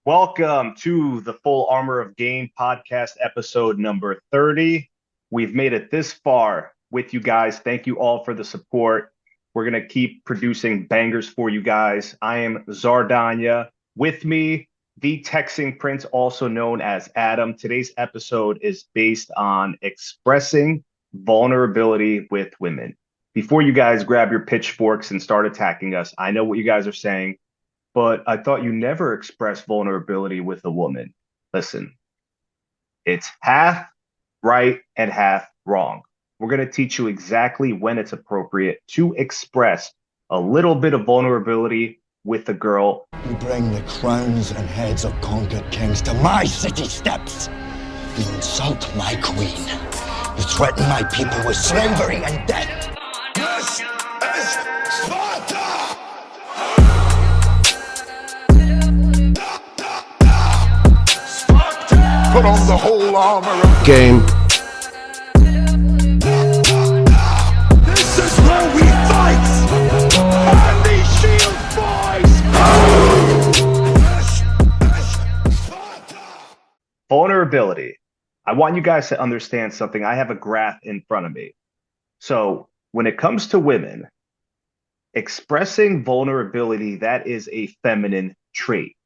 Welcome to the Full Armor of Game podcast, episode number 30. We've made it this far with you guys. Thank you all for the support. We're going to keep producing bangers for you guys. I am Czar Danya. With me, the Texting Prince, also known as Adam. Today's episode is based on expressing vulnerability with women. Before you guys grab your pitchforks and start attacking us, I know what you guys are saying. But I thought you never expressed vulnerability with a woman. Listen, it's half right and half wrong. We're going to teach you exactly when it's appropriate to express a little bit of vulnerability with a girl. You bring the crowns and heads of conquered kings to my city steps. You insult my queen. You threaten my people with slavery and death. This is Sparta! Put on the whole armor of game. This is where we fight! And these shield boys! Vulnerability. I want you guys to understand something. I have a graph in front of me. So when it comes to women, expressing vulnerability, that is a feminine trait.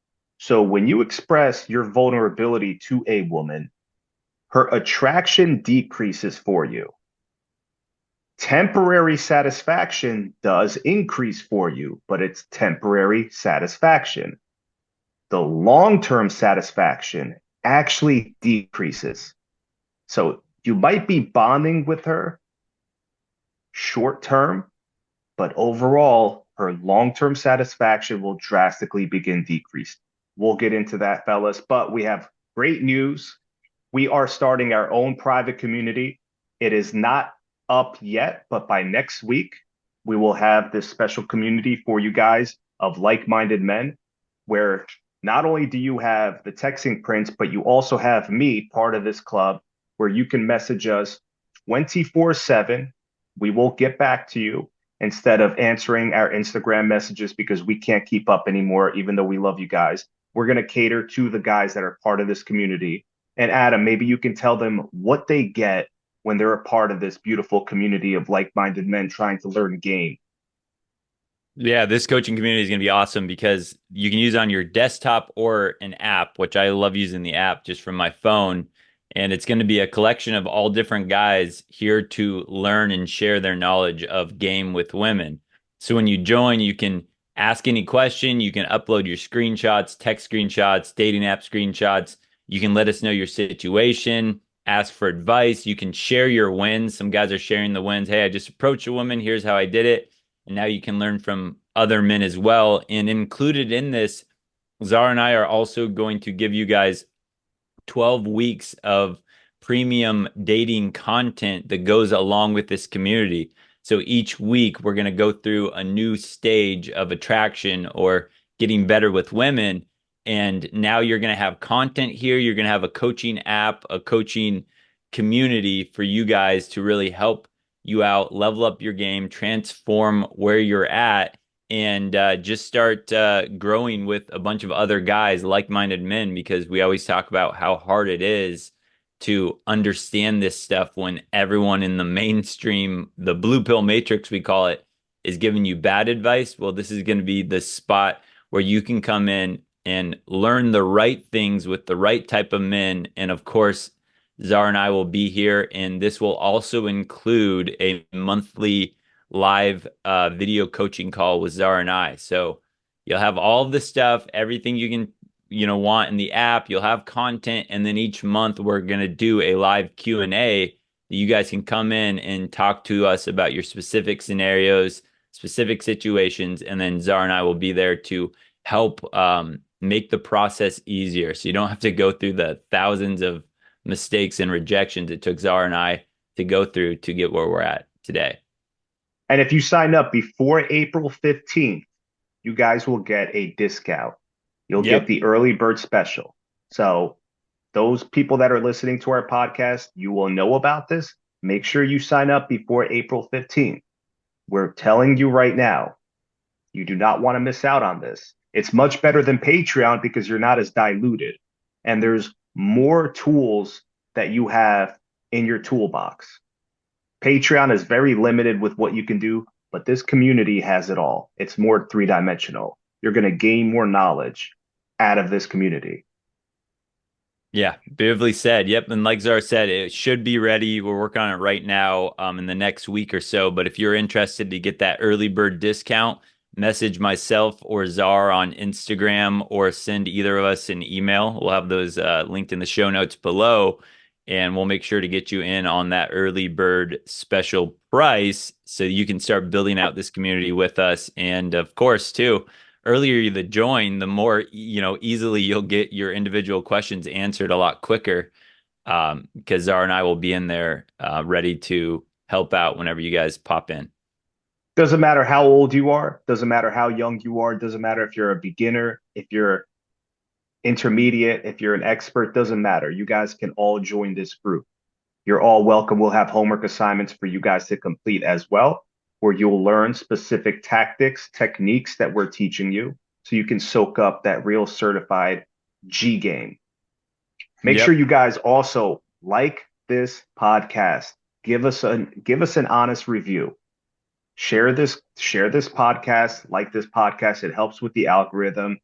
So when you express your vulnerability to a woman, her attraction decreases for you. Temporary satisfaction does increase for you, but it's temporary satisfaction. The long-term satisfaction actually decreases. So you might be bonding with her short term, but overall, her long-term satisfaction will drastically begin decrease. We'll get into that, fellas, but we have great news. We are starting our own private community. It is not up yet, but by next week, we will have this special community for you guys of like-minded men, where not only do you have the Texting Prince, but you also have me, part of this club, where you can message us 24/7. We will get back to you instead of answering our Instagram messages because we can't keep up anymore, even though we love you guys. We're going to cater to the guys that are part of this community. And Adam, maybe you can tell them what they get when they're a part of this beautiful community of like-minded men trying to learn a game. Yeah, this coaching community is going to be awesome because you can use it on your desktop or an app, which I love using the app just from my phone. And it's going to be a collection of all different guys here to learn and share their knowledge of game with women. So when you join, you can ask any question. You can upload your screenshots, text screenshots, dating app screenshots. You can let us know your situation, ask for advice. You can share your wins. Some guys are sharing the wins. Hey, I just approached a woman. Here's how I did it. And now you can learn from other men as well. And included in this, Czar and I are also going to give you guys 12 weeks of premium dating content that goes along with this community. So each week we're going to go through a new stage of attraction or getting better with women. And now you're going to have content here. You're going to have a coaching app, a coaching community for you guys to really help you out, level up your game, transform where you're at, and just start growing with a bunch of other guys, like-minded men, because we always talk about how hard it is to understand this stuff when everyone in the mainstream, the blue pill matrix, we call it, is giving you bad advice. Well, this is going to be the spot where you can come in and learn the right things with the right type of men. And of course, Czar and I will be here, and this will also include a monthly live video coaching call with Czar and I. So you'll have all of the stuff, everything you can want in the app. You'll have content, and then each month we're going to do a live Q&A that you guys can come in and talk to us about your specific scenarios, specific situations, and then Czar and I will be there to help make the process easier. So you don't have to go through the thousands of mistakes and rejections it took Czar and I to go through to get where we're at today. And if you sign up before April 15th, you guys will get a discount. You'll get the early bird special. So those people that are listening to our podcast, you will know about this. Make sure you sign up before April 15th. We're telling you right now, you do not want to miss out on this. It's much better than Patreon because you're not as diluted. And there's more tools that you have in your toolbox. Patreon is very limited with what you can do, but this community has it all. It's more three-dimensional. You're going to gain more knowledge out of this community. Yeah, beautifully said. Yep. And like Czar said, it should be ready. We're working on it right now, in the next week or so. But if you're interested to get that early bird discount, message myself or Czar on Instagram or send either of us an email. We'll have those linked in the show notes below. And we'll make sure to get you in on that early bird special price so you can start building out this community with us. And of course, too, earlier you join, the more easily you'll get your individual questions answered a lot quicker. Because Czar and I will be in there ready to help out whenever you guys pop in. Doesn't matter how old you are, doesn't matter how young you are, doesn't matter if you're a beginner, if you're intermediate, if you're an expert, doesn't matter. You guys can all join this group. You're all welcome. We'll have homework assignments for you guys to complete as well, where you'll learn specific tactics, techniques that we're teaching you so you can soak up that real certified G game. Make sure Yep. you guys also like this podcast. Give us an honest review. Share this podcast, like this podcast. It helps with the algorithm.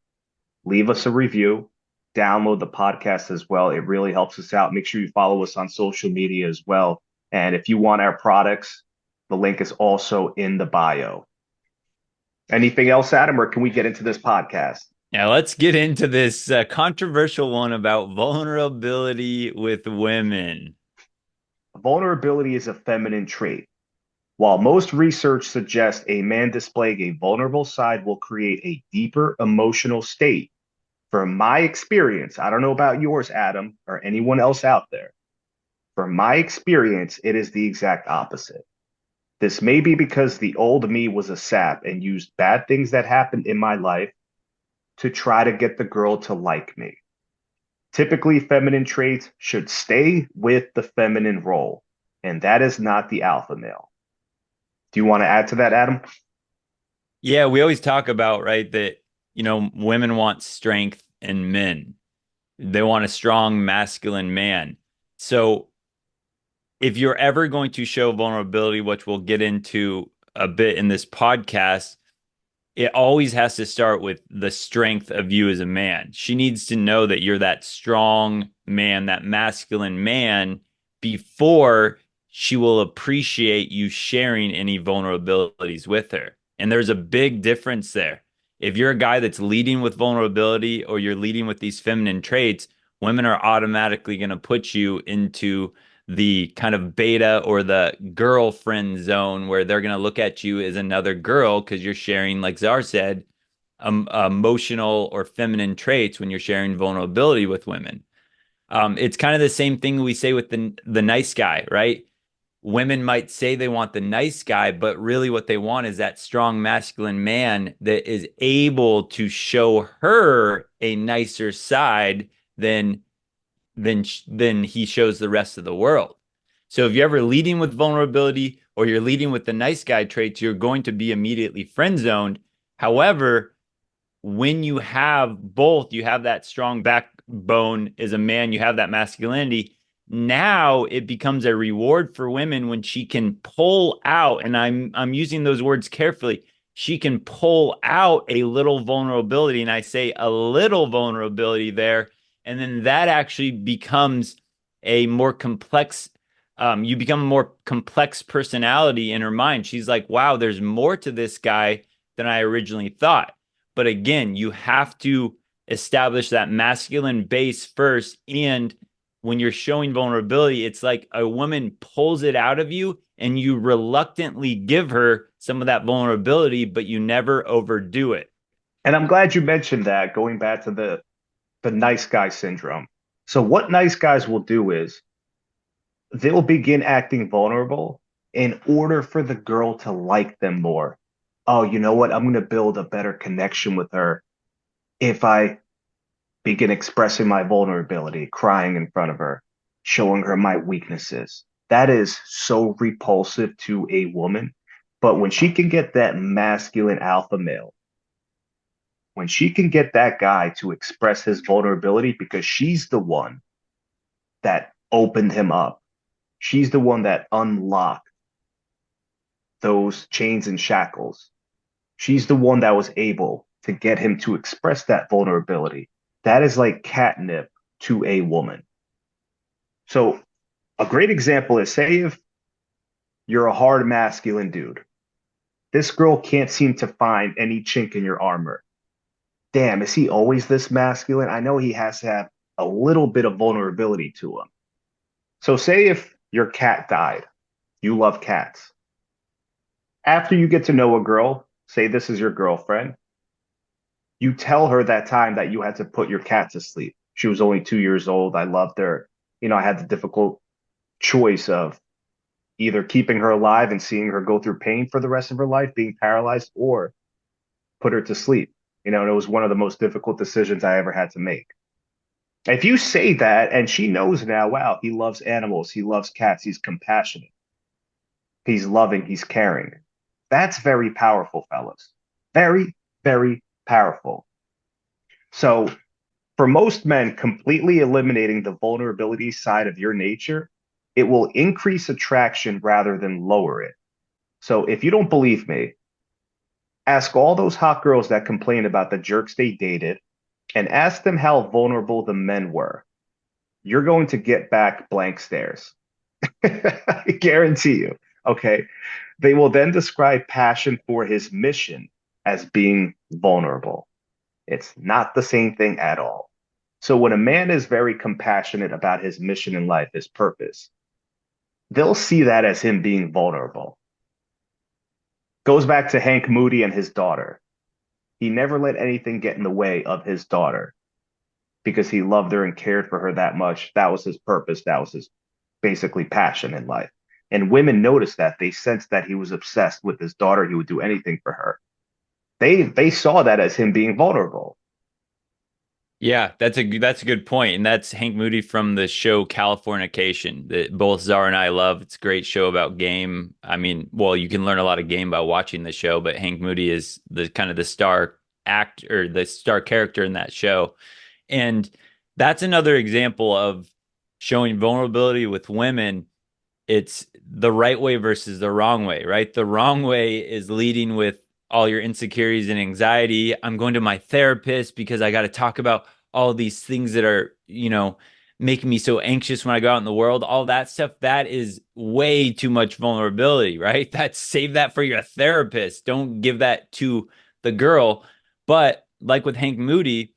Leave us a review. Download the podcast as well. It really helps us out. Make sure you follow us on social media as well. And if you want our products, the link is also in the bio. Anything else, Adam, or can we get into this podcast? Now let's get into this controversial one about vulnerability with women. Vulnerability is a feminine trait. While most research suggests a man displaying a vulnerable side will create a deeper emotional state, from my experience, I don't know about yours, Adam, or anyone else out there. From my experience, it is the exact opposite. This may be because the old me was a sap and used bad things that happened in my life to try to get the girl to like me. Typically, feminine traits should stay with the feminine role, and that is not the alpha male. Do you want to add to that, Adam? Yeah, we always talk about, right, that, women want strength in men. They want a strong masculine man. So if you're ever going to show vulnerability, which we'll get into a bit in this podcast, it always has to start with the strength of you as a man. She needs to know that you're that strong man, that masculine man, before she will appreciate you sharing any vulnerabilities with her. And there's a big difference there. If you're a guy that's leading with vulnerability or you're leading with these feminine traits, women are automatically going to put you into the kind of beta or the girlfriend zone where they're going to look at you as another girl because you're sharing, like Czar said, emotional or feminine traits when you're sharing vulnerability with women. It's kind of the same thing we say with the nice guy, right? Women might say they want the nice guy, but really what they want is that strong masculine man that is able to show her a nicer side than he shows the rest of the world. So if you're ever leading with vulnerability or you're leading with the nice guy traits, you're going to be immediately friend zoned. However, when you have both, you have that strong backbone as a man, you have that masculinity. Now it becomes a reward for women when she can pull out, and I'm using those words carefully. She can pull out a little vulnerability, and I say a little vulnerability there, and then that actually becomes a more complex. You become a more complex personality in her mind. She's like, wow, there's more to this guy than I originally thought. But again, you have to establish that masculine base first. And when you're showing vulnerability, it's like a woman pulls it out of you and you reluctantly give her some of that vulnerability, but you never overdo it. And I'm glad you mentioned that, going back to the nice guy syndrome. So what nice guys will do is they'll begin acting vulnerable in order for the girl to like them more. Oh, you know what? I'm going to build a better connection with her if I begin expressing my vulnerability, crying in front of her, showing her my weaknesses. That is so repulsive to a woman. But when she can get that masculine alpha male when she can get that guy to express his vulnerability because she's the one that opened him up. She's the one that unlocked those chains and shackles. She's the one that was able to get him to express that vulnerability. That is like catnip to a woman. So, a great example is say if you're a hard masculine dude, this girl can't seem to find any chink in your armor. Damn, is he always this masculine? I know he has to have a little bit of vulnerability to him. So, say if your cat died, you love cats. After you get to know a girl, say this is your girlfriend, you tell her that time that you had to put your cat to sleep. She was only 2 years old. I loved her. I had the difficult choice of either keeping her alive and seeing her go through pain for the rest of her life, being paralyzed, or put her to sleep. And it was one of the most difficult decisions I ever had to make. If you say that and she knows now, wow, he loves animals, he loves cats, he's compassionate, he's loving, he's caring. That's very powerful, fellas. Very, very powerful. So, for most men, completely eliminating the vulnerability side of your nature, it will increase attraction rather than lower it. So, if you don't believe me, ask all those hot girls that complain about the jerks they dated and ask them how vulnerable the men were. You're going to get back blank stares. I guarantee you. Okay. They will then describe passion for his mission as being vulnerable. It's not the same thing at all. So when a man is very compassionate about his mission in life, his purpose, they'll see that as him being vulnerable. Goes back to Hank Moody and his daughter. He never let anything get in the way of his daughter because he loved her and cared for her that much. That was his purpose. That was his basically passion in life. And women noticed that. They sensed that he was obsessed with his daughter. He would do anything for her. They saw that as him being vulnerable. Yeah, that's a good point, and that's Hank Moody from the show Californication that both Czar and I love. It's a great show about game. I mean, well, you can learn a lot of game by watching the show, but Hank Moody is the kind of the star act or the star character in that show, and that's another example of showing vulnerability with women. It's the right way versus the wrong way, right? The wrong way is leading with all your insecurities and anxiety. I'm going to my therapist because I got to talk about all these things that are, making me so anxious when I go out in the world. All that stuff, that is way too much vulnerability, right? Save that for your therapist. Don't give that to the girl. But like with Hank Moody,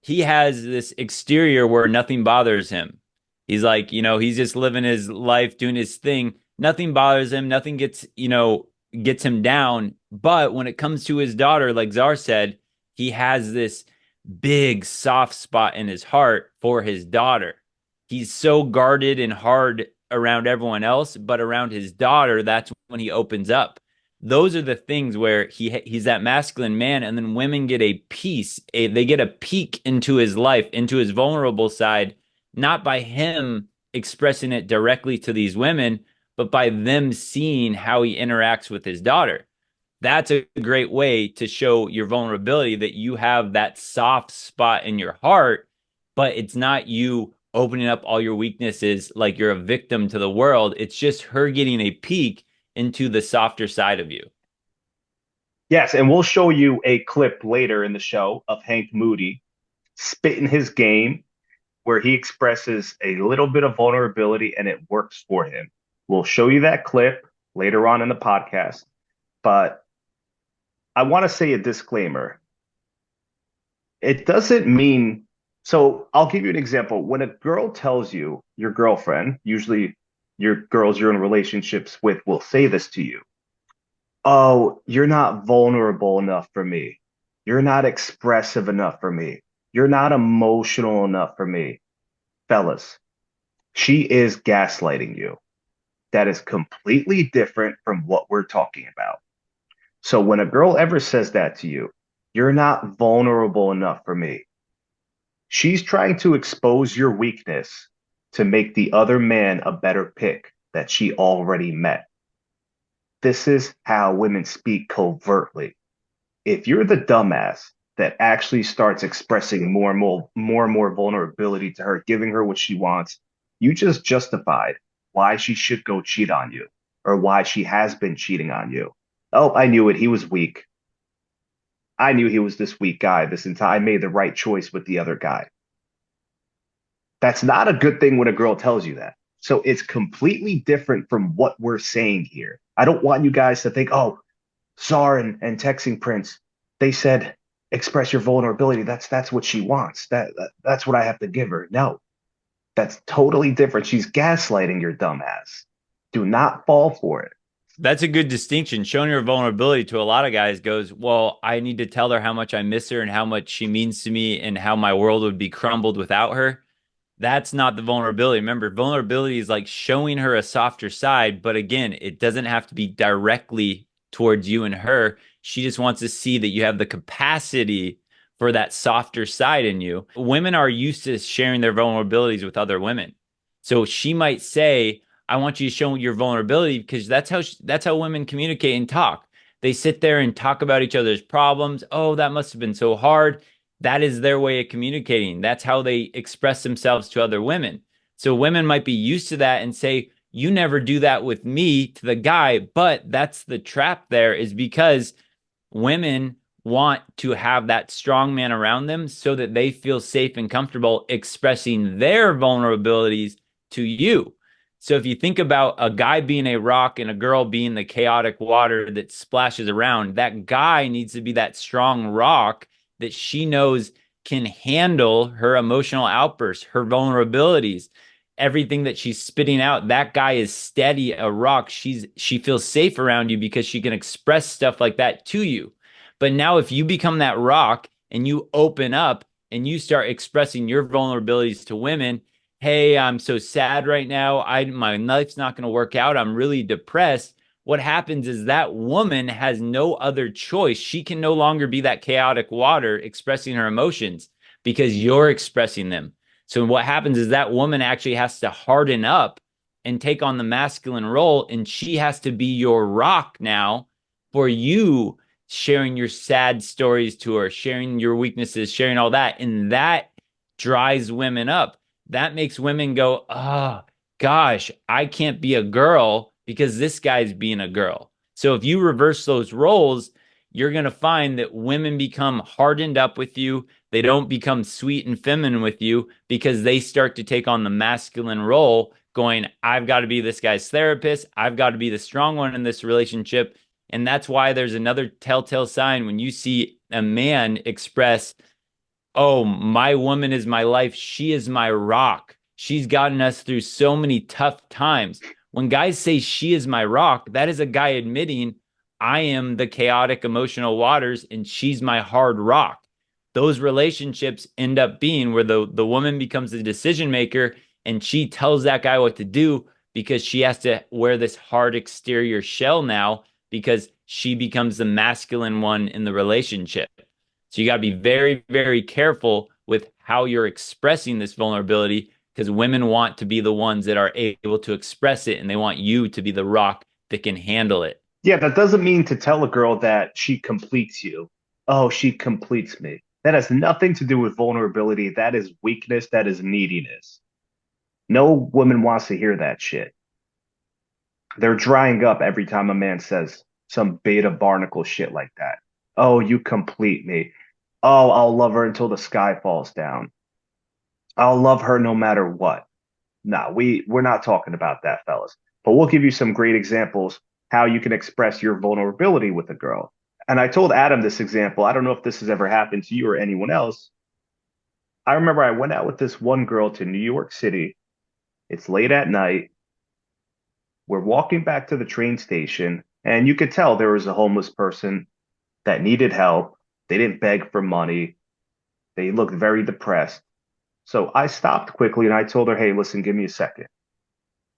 he has this exterior where nothing bothers him. He's like, he's just living his life, doing his thing. Nothing bothers him. Nothing gets him down. But when it comes to his daughter, like Czar said, he has this big soft spot in his heart for his daughter. He's so guarded and hard around everyone else, but around his daughter, that's when he opens up. Those are the things where he's that masculine man, and then women get a piece, they get a peek into his life, into his vulnerable side, not by him expressing it directly to these women, but by them seeing how he interacts with his daughter. That's a great way to show your vulnerability, that you have that soft spot in your heart, but it's not you opening up all your weaknesses like you're a victim to the world. It's just her getting a peek into the softer side of you. Yes, and we'll show you a clip later in the show of Hank Moody spitting his game where he expresses a little bit of vulnerability and it works for him. We'll show you that clip later on in the podcast. But I want to say a disclaimer. It doesn't mean, so I'll give you an example. When a girl tells you, your girlfriend, usually your girls you're in relationships with, will say this to you. Oh, you're not vulnerable enough for me. You're not expressive enough for me. You're not emotional enough for me. Fellas, she is gaslighting you. That is completely different from what we're talking about. So when a girl ever says that to you, you're not vulnerable enough for me. She's trying to expose your weakness to make the other man a better pick that she already met. This is how women speak covertly. If you're the dumbass that actually starts expressing more and more vulnerability to her, giving her what she wants, you just justified why she should go cheat on you or why she has been cheating on you. Oh, I knew it. He was weak. I knew he was this weak guy this entire I made the right choice with the other guy. That's not a good thing when a girl tells you that. So it's completely different from what we're saying here. I don't want you guys to think, oh, Czar and Texting Prince, they said express your vulnerability. That's what she wants. That's what I have to give her. No, that's totally different. She's gaslighting your dumbass. Do not fall for it. That's a good distinction. Showing your vulnerability to a lot of guys goes, well, I need to tell her how much I miss her and how much she means to me and how my world would be crumbled without her. That's not the vulnerability. Remember, vulnerability is like showing her a softer side, but again, it doesn't have to be directly towards you and her. She just wants to see that you have the capacity for that softer side in you. Women are used to sharing their vulnerabilities with other women. So she might say, I want you to show your vulnerability because that's how women communicate and talk. They sit there and talk about each other's problems. Oh, that must have been so hard. That is their way of communicating. That's how they express themselves to other women. So women might be used to that and say, you never do that with me to the guy. But that's the trap there is because women want to have that strong man around them so that they feel safe and comfortable expressing their vulnerabilities to you. So if you think about a guy being a rock and a girl being the chaotic water that splashes around, that guy needs to be that strong rock that she knows can handle her emotional outbursts, her vulnerabilities, everything that she's spitting out. That guy is steady, a rock. She feels safe around you because she can express stuff like that to you. But now if you become that rock and you open up and you start expressing your vulnerabilities to women, hey, I'm so sad right now. My life's not going to work out. I'm really depressed. What happens is that woman has no other choice. She can no longer be that chaotic water expressing her emotions because you're expressing them. So what happens is that woman actually has to harden up and take on the masculine role, and she has to be your rock now for you sharing your sad stories to her, sharing your weaknesses, sharing all that. And that dries women up. That makes women go, oh, gosh, I can't be a girl because this guy's being a girl. So if you reverse those roles, you're going to find that women become hardened up with you. They don't become sweet and feminine with you because they start to take on the masculine role, going, I've got to be this guy's therapist. I've got to be the strong one in this relationship. And that's why there's another telltale sign when you see a man express, oh, my woman is my life. She is my rock. She's gotten us through so many tough times. When guys say she is my rock, that is a guy admitting I am the chaotic emotional waters and she's my hard rock. Those relationships end up being where the woman becomes the decision maker and she tells that guy what to do because she has to wear this hard exterior shell now because she becomes the masculine one in the relationship. So you got to be very, very careful with how you're expressing this vulnerability because women want to be the ones that are able to express it and they want you to be the rock that can handle it. Yeah, that doesn't mean to tell a girl that she completes you. Oh, she completes me. That has nothing to do with vulnerability. That is weakness. That is neediness. No woman wants to hear that shit. They're drying up every time a man says some beta barnacle shit like that. Oh, you complete me. Oh, I'll love her until the sky falls down. I'll love her no matter what. Nah, we're not talking about that, fellas. But we'll give you some great examples how you can express your vulnerability with a girl. And I told Adam this example. I don't know if this has ever happened to you or anyone else. I remember I went out with this one girl to New York City. It's late at night. We're walking back to the train station, and you could tell there was a homeless person that needed help. They didn't beg for money. They looked very depressed. So I stopped quickly and I told her, hey, listen, give me a second.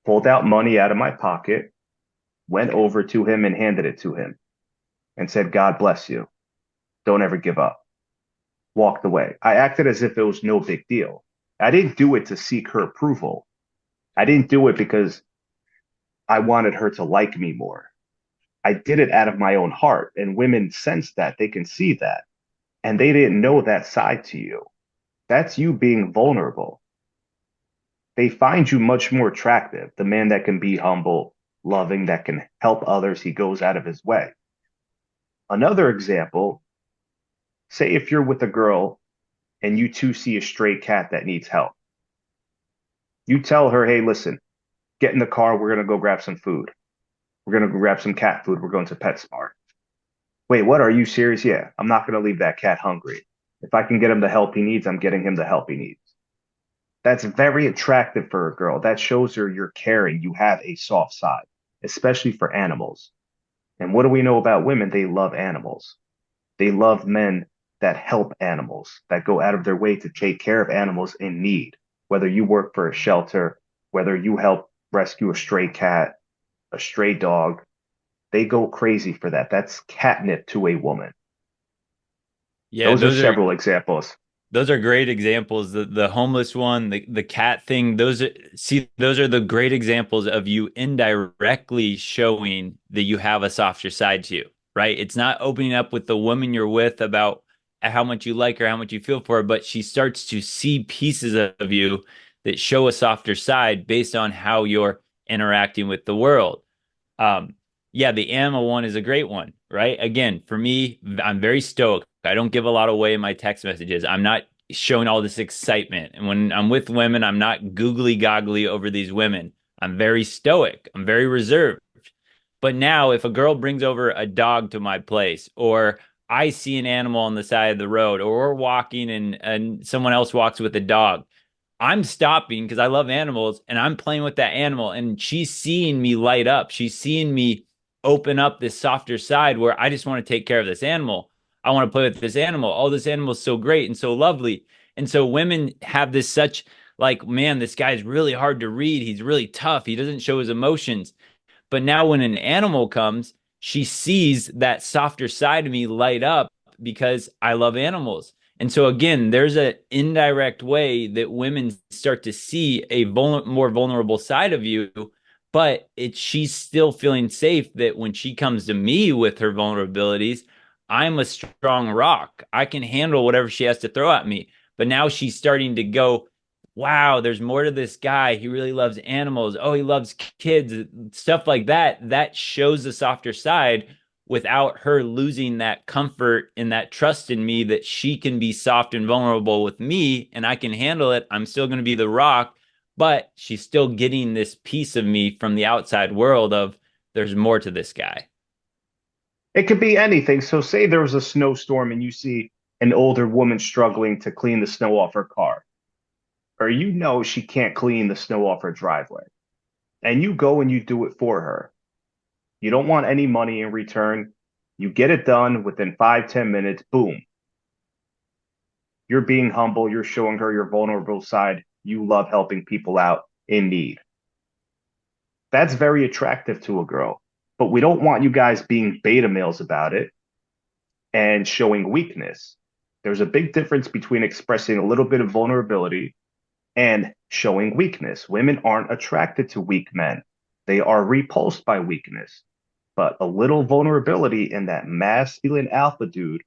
Pulled out money out of my pocket, went over to him and handed it to him and said, God bless you. Don't ever give up. Walked away. I acted as if it was no big deal. I didn't do it to seek her approval. I didn't do it because I wanted her to like me more. I did it out of my own heart, and women sense that. They can see that. and they didn't know that side to you. That's you being vulnerable. They find you much more attractive, the man that can be humble, loving, that can help others. He goes out of his way. Another example, say if you're with a girl and you two see a stray cat that needs help. You tell her, hey, listen, get in the car. We're going to go grab some food. We're going to go grab some cat food. We're going to PetSmart. Wait, what? Are you serious? Yeah, I'm not going to leave that cat hungry. If I can get him the help he needs, I'm getting him the help he needs. That's very attractive for a girl. That shows her you're caring. You have a soft side, especially for animals. And what do we know about women? They love animals. They love men that help animals, that go out of their way to take care of animals in need. Whether you work for a shelter, whether you help rescue a stray cat, a stray dog, they go crazy for that. That's catnip to a woman. Yeah, Those are several examples. those are great examples. The homeless one, the cat thing, those are the great examples of you indirectly showing that you have a softer side to you, right? It's not opening up with the woman you're with about how much you like her, how much you feel for her, but she starts to see pieces of you that show a softer side based on how you're interacting with the world. Um, yeah, the animal one is a great one, right? Again, for me, I'm very stoic. I don't give a lot away in my text messages. I'm not showing all this excitement. And when I'm with women, I'm not googly goggly over these women. I'm very stoic. I'm very reserved. But now, if a girl brings over a dog to my place, or I see an animal on the side of the road, or we're walking and someone else walks with a dog, I'm stopping because I love animals and I'm playing with that animal. And she's seeing me light up. She's seeing me open up this softer side where I just want to take care of this animal. I want to play with this animal. Oh, this animal is so great and so lovely. And so women have this such like, man, this guy's really hard to read. He's really tough. He doesn't show his emotions. But now when an animal comes, she sees that softer side of me light up because I love animals. And so again, there's an indirect way that women start to see a more vulnerable side of you, but she's still feeling safe that when she comes to me with her vulnerabilities, I'm a strong rock. I can handle whatever she has to throw at me. But now she's starting to go, wow, there's more to this guy. He really loves animals. Oh, he loves kids, stuff like that. That shows the softer side without her losing that comfort and that trust in me that she can be soft and vulnerable with me and I can handle it. I'm still going to be the rock, but she's still getting this piece of me from the outside world of there's more to this guy. It could be anything. So, say there was a snowstorm and you see an older woman struggling to clean the snow off her car, or you know she can't clean the snow off her driveway, and you go and you do it for her. You don't want any money in return. You get it done within 5, 10 minutes. Boom. You're being humble. You're showing her your vulnerable side. You love helping people out in need. That's very attractive to a girl. But we don't want you guys being beta males about it and showing weakness. There's a big difference between expressing a little bit of vulnerability and showing weakness. Women aren't attracted to weak men, they are repulsed by weakness. But a little vulnerability in that masculine alpha dude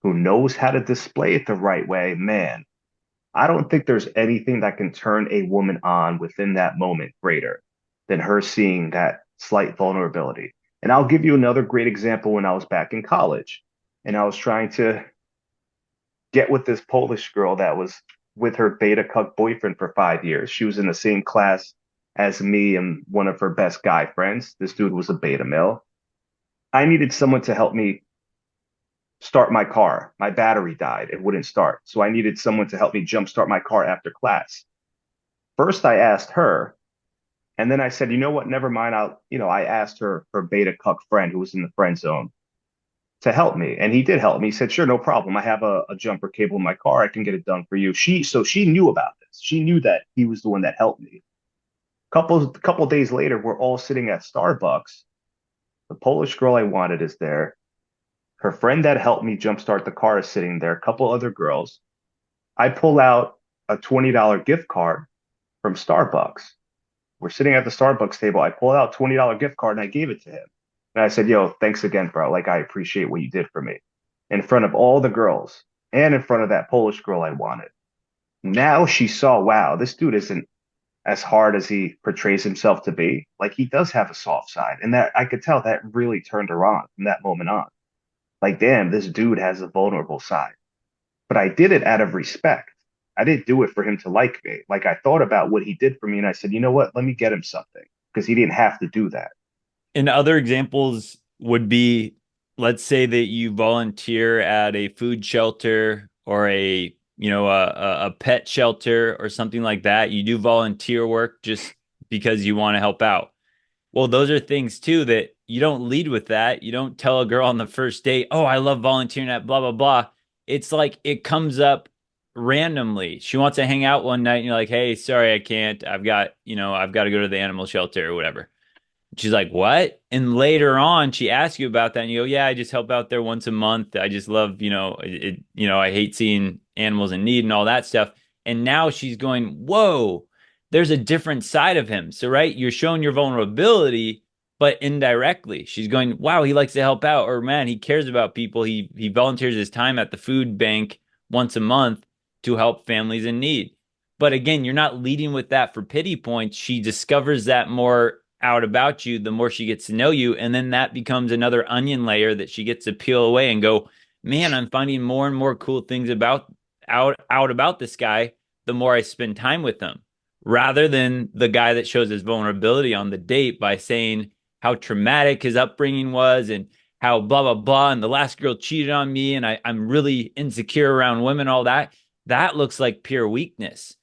who knows how to display it the right way, man, I don't think there's anything that can turn a woman on within that moment greater than her seeing that slight vulnerability. And I'll give you another great example when I was back in college and I was trying to get with this Polish girl that was with her beta cuck boyfriend for 5 years. She was in the same class as me and one of her best guy friends. This dude was a beta male. I needed someone to help me start my car. My battery died. It wouldn't start. So I needed someone to help me jumpstart my car after class. First, I asked her, and then I said, you know what? Never mind. I asked her beta cuck friend who was in the friend zone to help me. And he did help me. He said, sure, no problem. I have a jumper cable in my car. I can get it done for you. So she knew about this. She knew that he was the one that helped me. Couple days later, we're all sitting at Starbucks. The Polish girl I wanted is there. Her friend that helped me jumpstart the car is sitting there. A couple other girls. I pull out a $20 gift card from Starbucks. We're sitting at the Starbucks table. I pulled out a $20 gift card and I gave it to him. And I said, yo, thanks again, bro. Like, I appreciate what you did for me. in front of all the girls and in front of that Polish girl I wanted. Now she saw, wow, this dude isn't as hard as he portrays himself to be. Like he does have a soft side. And that I could tell that really turned her on from that moment on. Like, damn, this dude has a vulnerable side. But I did it out of respect. I didn't do it for him to like me. Like I thought about what he did for me and I said, you know what? Let me get him something because he didn't have to do that. And other examples would be, let's say that you volunteer at a food shelter or a pet shelter or something like that. You do volunteer work just because you want to help out. Well, those are things too that you don't lead with that. You don't tell a girl on the first date, "Oh, I love volunteering at blah blah blah." It's like it comes up randomly. She wants to hang out one night and you're like, "Hey, sorry, I can't. I've got to go to the animal shelter or whatever." She's like, "What?" And later on, she asks you about that, and you go, "Yeah, I just help out there once a month. I just love, I hate seeing animals in need and all that stuff." And now she's going, "Whoa, there's a different side of him." So, right, you're showing your vulnerability, but indirectly, she's going, "Wow, he likes to help out," or "Man, he cares about people. He volunteers his time at the food bank once a month to help families in need." But again, you're not leading with that for pity points. She discovers that more out about you the more she gets to know you. And then that becomes another onion layer that she gets to peel away and go, man, I'm finding more and more cool things out about this guy the more I spend time with him. Rather than the guy that shows his vulnerability on the date by saying how traumatic his upbringing was and how blah blah blah and the last girl cheated on me and I'm really insecure around women, all that. That looks like pure weakness.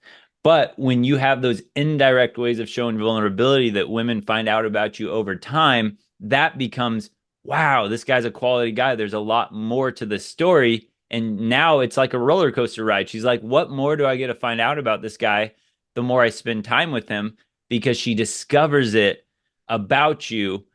But when you have those indirect ways of showing vulnerability that women find out about you over time, that becomes, wow, this guy's a quality guy. There's a lot more to the story. And now it's like a roller coaster ride. She's like, what more do I get to find out about this guy the more I spend time with him? Because she discovers it about you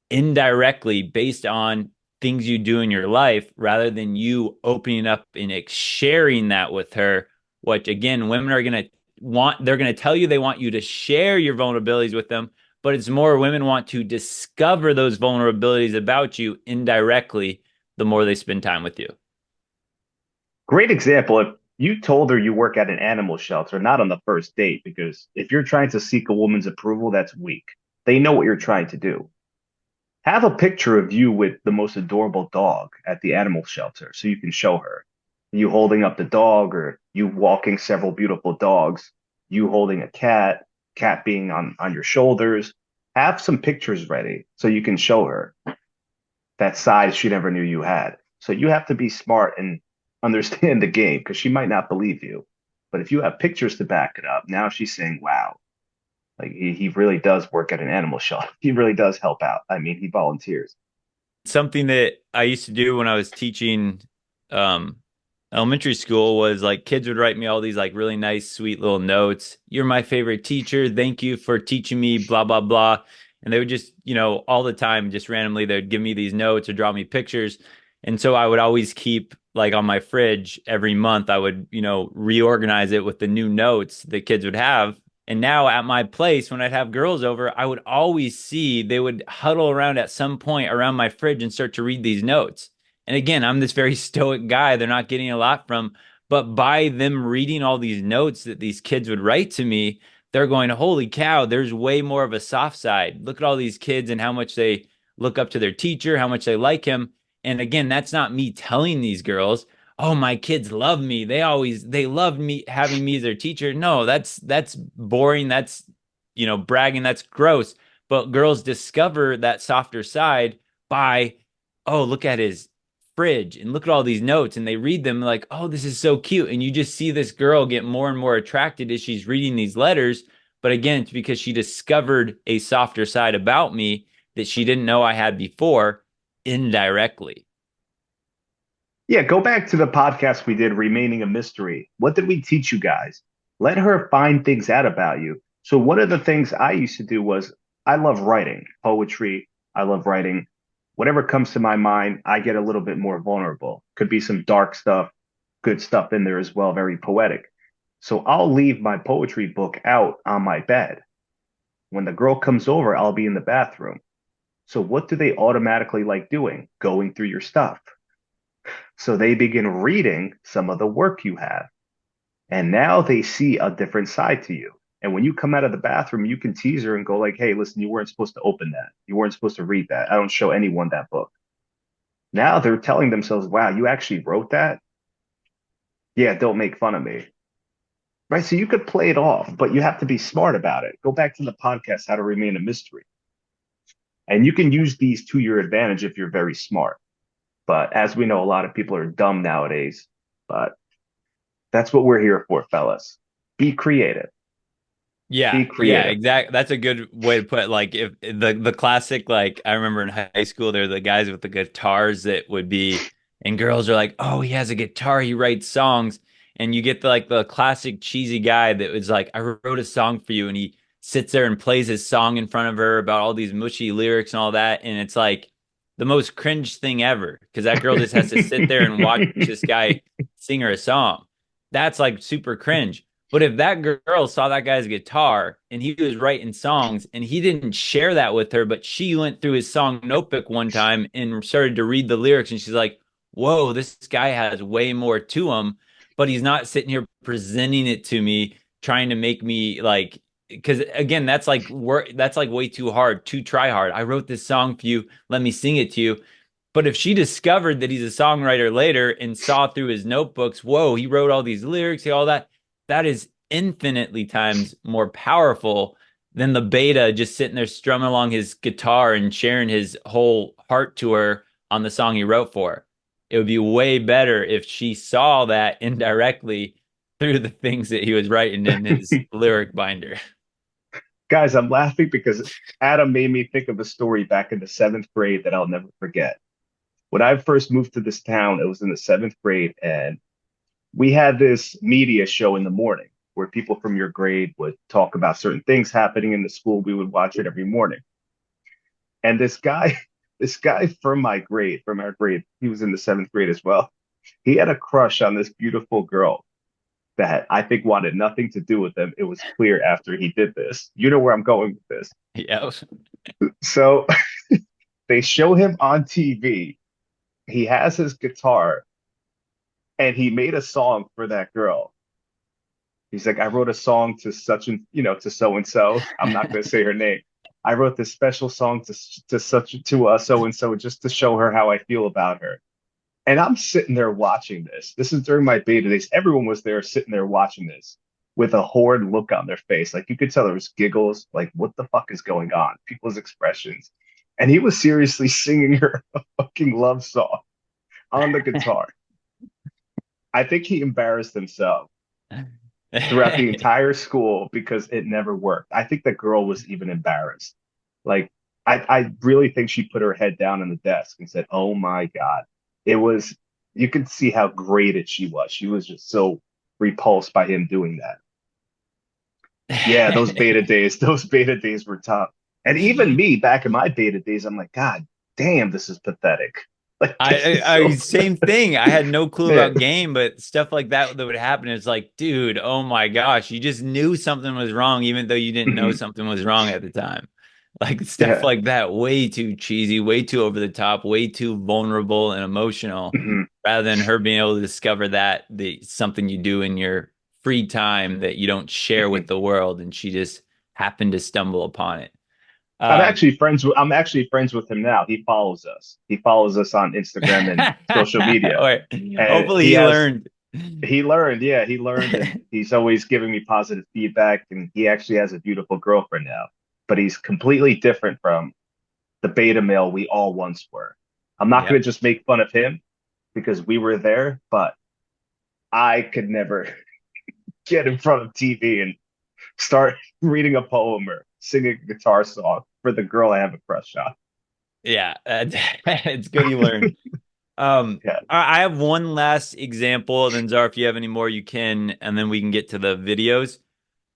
indirectly based on things you do in your life rather than you opening up and sharing that with her. Which again, women are going to they're going to tell you they want you to share your vulnerabilities with them, but it's more women want to discover those vulnerabilities about you indirectly the more they spend time with you. Great example. If you told her you work at an animal shelter, not on the first date, because if you're trying to seek a woman's approval, that's weak. They know what you're trying to do. Have a picture of you with the most adorable dog at the animal shelter so you can show her. You holding up the dog, or you walking several beautiful dogs, you holding a cat being on your shoulders. Have some pictures ready so you can show her that side she never knew you had. So you have to be smart and understand the game because she might not believe you. But if you have pictures to back it up, now she's saying, wow, like he really does work at an animal shelter. He really does help out. I mean, he volunteers. Something that I used to do when I was teaching um, elementary school was like kids would write me all these like really nice, sweet little notes. You're my favorite teacher. Thank you for teaching me, blah, blah, blah. And they would just, all the time, just randomly, they'd give me these notes or draw me pictures. And so I would always keep like on my fridge every month, I would, reorganize it with the new notes that kids would have. And now at my place, when I'd have girls over, I would always see they would huddle around at some point around my fridge and start to read these notes. And again, I'm this very stoic guy they're not getting a lot from. But by them reading all these notes that these kids would write to me, they're going, holy cow, there's way more of a soft side. Look at all these kids and how much they look up to their teacher, how much they like him. And again, that's not me telling these girls, oh, my kids love me. They love me having me as their teacher. No, that's boring. That's, bragging. That's gross. But girls discover that softer side by, oh, look at his fridge and look at all these notes and they read them like, oh, this is so cute. And you just see this girl get more and more attracted as she's reading these letters. But again, it's because she discovered a softer side about me that she didn't know I had before indirectly. Yeah, go back to the podcast we did, Remaining a Mystery. What did we teach you guys? Let her find things out about you. So one of the things I used to do was I love writing, poetry. I love writing. Whatever comes to my mind, I get a little bit more vulnerable. Could be some dark stuff, good stuff in there as well, very poetic. So I'll leave my poetry book out on my bed. When the girl comes over, I'll be in the bathroom. So what do they automatically like doing? Going through your stuff. So they begin reading some of the work you have. And now they see a different side to you. And when you come out of the bathroom, you can tease her and go like, "Hey, listen, you weren't supposed to open that. You weren't supposed to read that. I don't show anyone that book." Now they're telling themselves, "Wow, you actually wrote that? Yeah, don't make fun of me." Right? So you could play it off, but you have to be smart about it. Go back to the podcast, How to Remain a Mystery. And you can use these to your advantage if you're very smart. But as we know, a lot of people are dumb nowadays. But that's what we're here for, fellas. Be creative. Be Yeah, creative. exactly. That's a good way to put it. Like if the classic, like I remember in high school, there were the guys with the guitars that would be, and girls are like, "Oh, he has a guitar, he writes songs," and you get the classic cheesy guy that was like, "I wrote a song for you," and he sits there and plays his song in front of her about all these mushy lyrics and all that, and it's like the most cringe thing ever because that girl just has to sit there and watch this guy sing her a song. That's like super cringe. But if that girl saw that guy's guitar and he was writing songs and he didn't share that with her, but she went through his song notebook one time and started to read the lyrics and she's like, whoa, this guy has way more to him, but he's not sitting here presenting it to me, trying to make me like, because again, that's like work, that's like way too hard, too try hard. I wrote this song for you, let me sing it to you. But if she discovered that he's a songwriter later and saw through his notebooks, whoa, he wrote all these lyrics, all that, that is infinitely times more powerful than the beta just sitting there strumming along his guitar and sharing his whole heart to her on the song he wrote for her. It would be way better if she saw that indirectly through the things that he was writing in his lyric binder. Guys, I'm laughing because Adam made me think of a story back in the seventh grade that I'll never forget. When I first moved to this town, it was in the seventh grade, and we had this media show in the morning where people from your grade would talk about certain things happening in the school. We would watch it every morning. And this guy, this guy from my grade, from our grade, he was in the seventh grade as well. He had a crush on this beautiful girl that I think wanted nothing to do with him. It was clear after he did this. You know where I'm going with this. Yeah. So they show him on TV. He has his guitar and he made a song for that girl. He's like, I wrote a song to such and to so and so. I'm not going to say her name. I wrote this special song to such to so and so just to show her how I feel about her. And I'm sitting there watching this. This is during my beta days. Everyone was there sitting there watching this with a horrid look on their face. Like you could tell there was giggles, like, what the fuck is going on? People's expressions. And he was seriously singing her a fucking love song on the guitar. I think he embarrassed himself throughout the entire school because it never worked. I think the girl was even embarrassed. Like, I really think she put her head down on the desk and said, "Oh my God." It was, you could see how grated she was. She was just so repulsed by him doing that. Yeah, those beta days were tough. And even me back in my beta days, I'm like, God damn, this is pathetic. Like, this is I so, same thing. I had no clue yeah, about game, but stuff like that would happen. It's like, dude, oh my gosh, you just knew something was wrong, even though you didn't know mhm, something was wrong at the time. Like stuff yeah, like that, way too cheesy, way too over the top, way too vulnerable and emotional, mhm. rather than her being able to discover that the something you do in your free time that you don't share with Mhm. the world, and she just happened to stumble upon it. I'm Um, actually friends with him now. He follows us. He follows us on Instagram and social media. or And hopefully he learned. he learned, yeah, he learned and he's always giving me positive feedback and he actually has a beautiful girlfriend now. But he's completely different from the beta male we all once were. I'm not Yep. going to just make fun of him because we were there, but I could never get in front of TV and start reading a poem or singing a guitar song for the girl I have a crush on. Yeah, it's good you learned. Yeah. I have one last example. Then Zara, if you have any more, you can, and then we can get to the videos.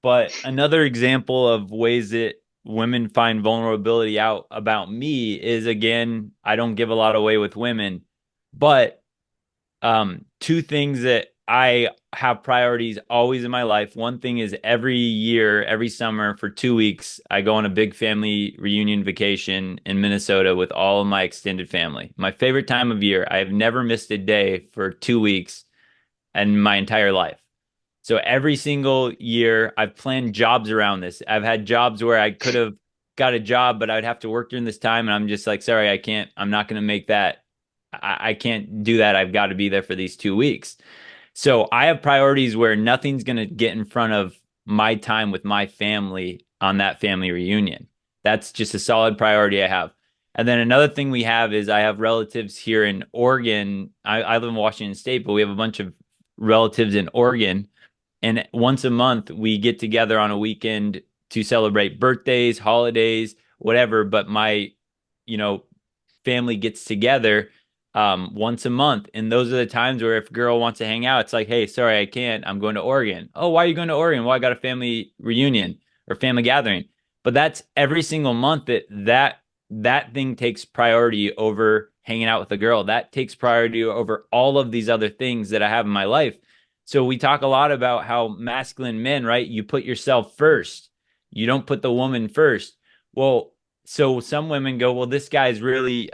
But another example of ways that women find vulnerability out about me is again, I don't give a lot away with women, but two things that I have priorities always in my life. One thing is every year, every summer for 2 weeks, I go on a big family reunion vacation in Minnesota with all of my extended family. My favorite time of year. I have never missed a day for 2 weeks in my entire life. So every single year, I've planned jobs around this. I've had jobs where I could have got a job, but I'd have to work during this time. And I'm just like, sorry, I can't, I'm not going to make that. I can't do that. I've got to be there for these 2 weeks. So I have priorities where nothing's going to get in front of my time with my family on that family reunion. That's just a solid priority I have. And then another thing we have is I have relatives here in Oregon. I live in Washington State, but we have a bunch of relatives in Oregon. And once a month, we get together on a weekend to celebrate birthdays, holidays, whatever. But my, you know, family gets together once a month. And those are the times where if a girl wants to hang out, it's like, hey, sorry, I can't. I'm going to Oregon. Oh, why are you going to Oregon? Well, I got a family reunion or family gathering. But that's every single month that thing takes priority over hanging out with a girl. That takes priority over all of these other things that I have in my life. So we talk a lot about how masculine men, right? You put yourself first. You don't put the woman first. Well, so some women go, well, this guy's really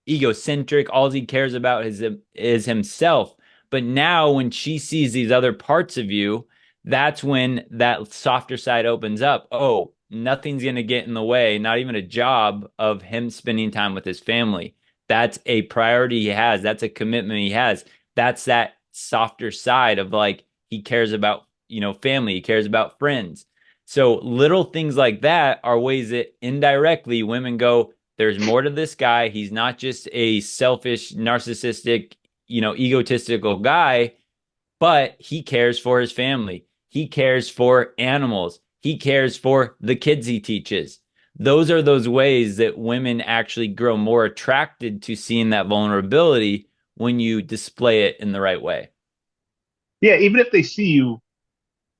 egocentric. All he cares about is himself. But now when she sees these other parts of you, that's when that softer side opens up. Oh, nothing's going to get in the way, not even a job of him spending time with his family. That's a priority he has. That's a commitment he has. That's that softer side of like he cares about, family, he cares about friends. So little things like that are ways that indirectly women go, there's more to this guy. He's not just a selfish, narcissistic, egotistical guy, but he cares for his family. He cares for animals. He cares for the kids he teaches. Those are those ways that women actually grow more attracted to seeing that vulnerability when you display it in the right way. Yeah, even if they see you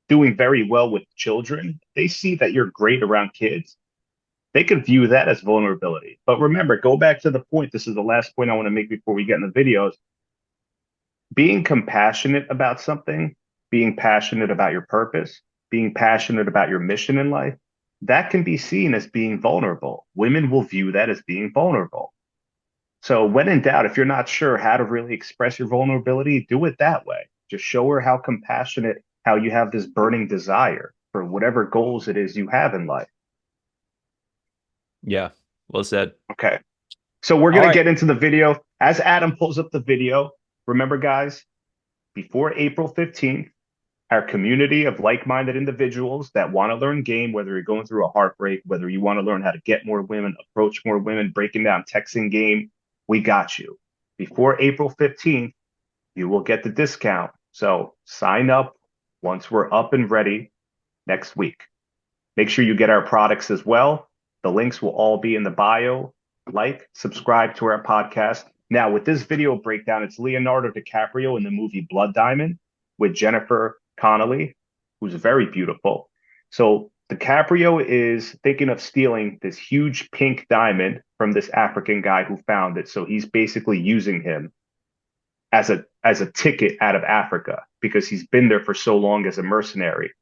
doing very well with children, they see that you're great around kids, they could view that as vulnerability. But remember, go back to the point. This is the last point I want to make before we get in the videos. Being compassionate about something, being passionate about your purpose, being passionate about your mission in life, that can be seen as being vulnerable. Women will view that as being vulnerable. So when in doubt, if you're not sure how to really express your vulnerability, do it that way. Just show her how compassionate, how you have this burning desire for whatever goals it is you have in life. Yeah, well said. Okay. So we're All going to right. get into the video. As Adam pulls up the video, remember, guys, before April 15th, our community of like-minded individuals that want to learn game, whether you're going through a heartbreak, whether you want to learn how to get more women, approach more women, breaking down texting game, we got you. Before April 15th, you will get the discount. So sign up once we're up and ready next week. Make sure you get our products as well. The links will all be in the bio. Like, subscribe to our podcast. Now, with this video breakdown, it's Leonardo DiCaprio in the movie Blood Diamond with Jennifer Connelly, who's very beautiful. So DiCaprio is thinking of stealing this huge pink diamond from this African guy who found it. So he's basically using him as a ticket out of Africa because he's been there for so long as a mercenary.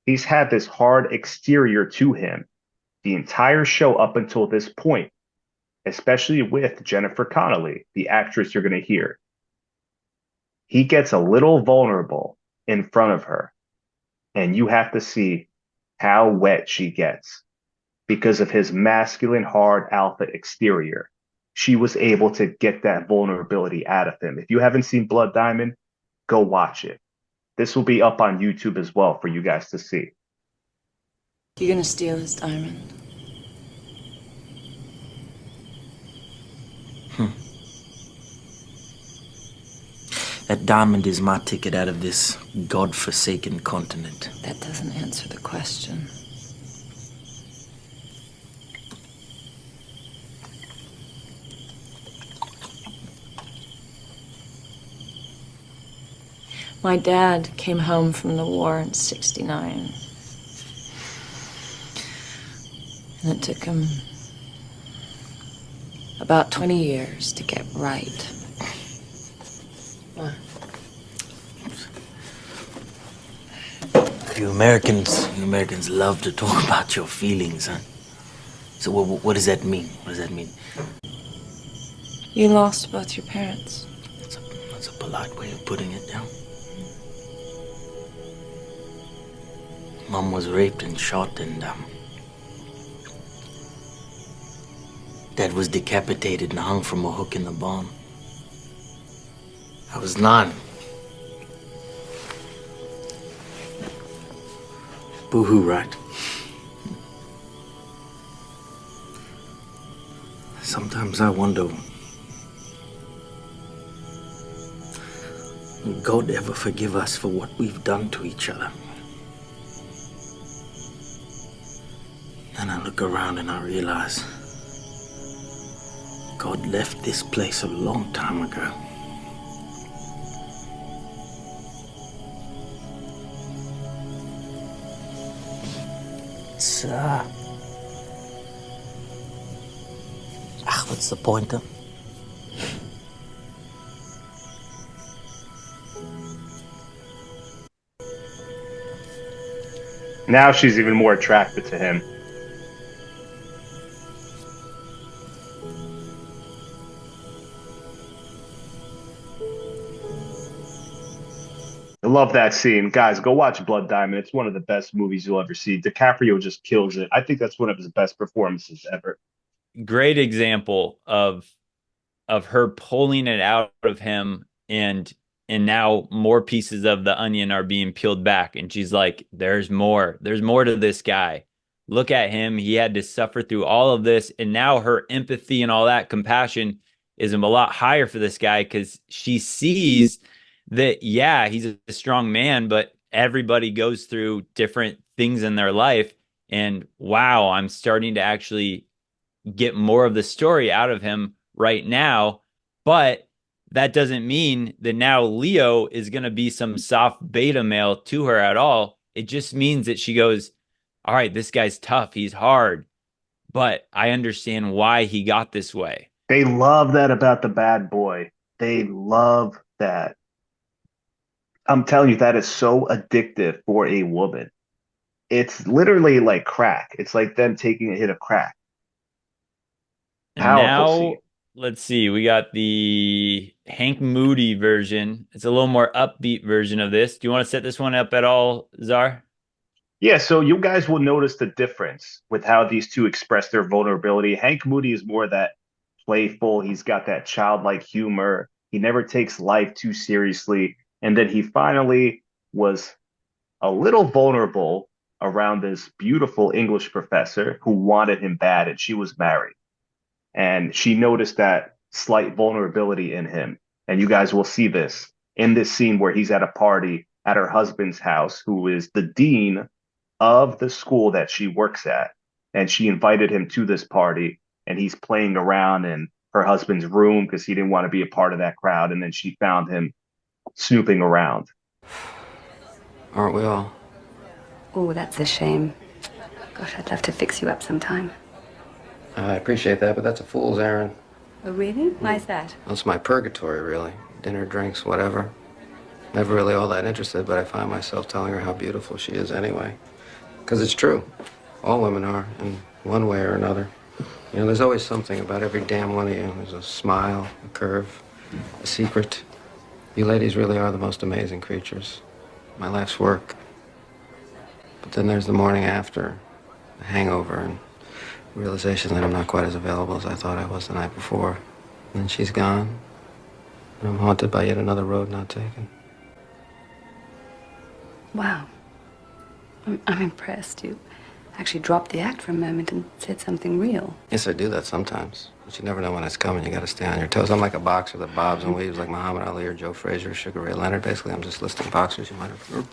He's had this hard exterior to him the entire show up until this point, especially with Jennifer Connelly, the actress you're going to hear. He gets a little vulnerable in front of her, and you have to see how wet she gets because of his masculine, hard alpha exterior. She was able to get that vulnerability out of him. If you haven't seen Blood Diamond, go watch it. This will be up on YouTube as well for you guys to see. You gonna steal his diamond? That diamond is my ticket out of this God-forsaken continent. That doesn't answer the question. My dad came home from the war in '69. And it took him about 20 years to get right. What? You Americans love to talk about your feelings, huh? So what does that mean? What does that mean? You lost both your parents. That's a polite way of putting it, yeah. Mom was raped and shot, and Dad was decapitated and hung from a hook in the barn. I was 9. Boo-hoo, right? Sometimes I wonder, will God ever forgive us for what we've done to each other? Then I look around and I realize God left this place a long time ago. It's, what's the pointer? Now she's even more attracted to him. I love that scene. Guys, go watch Blood Diamond. It's one of the best movies you'll ever see. DiCaprio just kills it. I think that's one of his best performances ever. Great example of her pulling it out of him, and now more pieces of the onion are being peeled back, and she's like, there's more to this guy. Look at him. He had to suffer through all of this, and now her empathy and all that compassion is a lot higher for this guy, because she sees that, yeah, he's a strong man, but everybody goes through different things in their life. And wow, I'm starting to actually get more of the story out of him right now. But that doesn't mean that now Leo is going to be some soft beta male to her at all. It just means that she goes, all right, this guy's tough. He's hard, but I understand why he got this way. They love that about the bad boy. They love that. I'm telling you, that is so addictive for a woman. It's literally like crack. It's like them taking a hit of crack. And Powerful scene. now let's see, we got the Hank Moody version. It's a little more upbeat version of this. Do you want to set this one up at all, Czar? Yeah, so you guys will notice the difference with how these two express their vulnerability. Hank Moody is more that playful. He's got that childlike humor. He never takes life too seriously. And then he finally was a little vulnerable around this beautiful English professor who wanted him bad, and she was married. And she noticed that slight vulnerability in him. And you guys will see this in this scene where he's at a party at her husband's house, who is the dean of the school that she works at. And she invited him to this party, and he's playing around in her husband's room because he didn't want to be a part of that crowd. And then she found him snooping around. Aren't we all? Oh, that's a shame. Gosh, I'd love to fix you up sometime. I appreciate that, but that's a fool's errand. Oh, really? Why's that? That's my purgatory, really. Dinner, drinks, whatever. Never really all that interested, but I find myself telling her how beautiful she is anyway. Because it's true. All women are, in one way or another. You know, there's always something about every damn one of you. There's a smile, a curve, a secret. You ladies really are the most amazing creatures. My life's work. But then there's the morning after, the hangover, and realization that I'm not quite as available as I thought I was the night before. And then she's gone, and I'm haunted by yet another road not taken. Wow. I'm impressed. You actually dropped the act for a moment and said something real. Yes, I do that sometimes. But you never know when it's coming. You gotta stay on your toes. I'm like a boxer that bobs and weaves like Muhammad Ali or Joe Frazier or Sugar Ray Leonard. Basically, I'm just listing boxers you might have heard.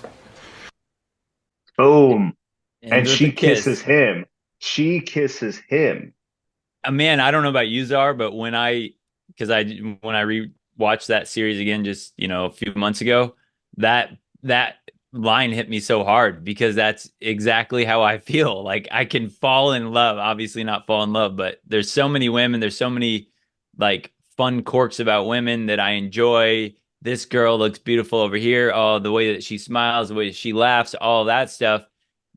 Boom. And Ends with she a kiss. kisses him. She kisses him. Man, I don't know about you, Czar, but when I rewatched that series again just, a few months ago, that line hit me so hard, because that's exactly how I feel. Like, I can fall in love, obviously not fall in love, but there's so many women, there's so many like fun quirks about women that I enjoy, this girl looks beautiful over here. Oh, the way that she smiles, the way that she laughs, all that stuff.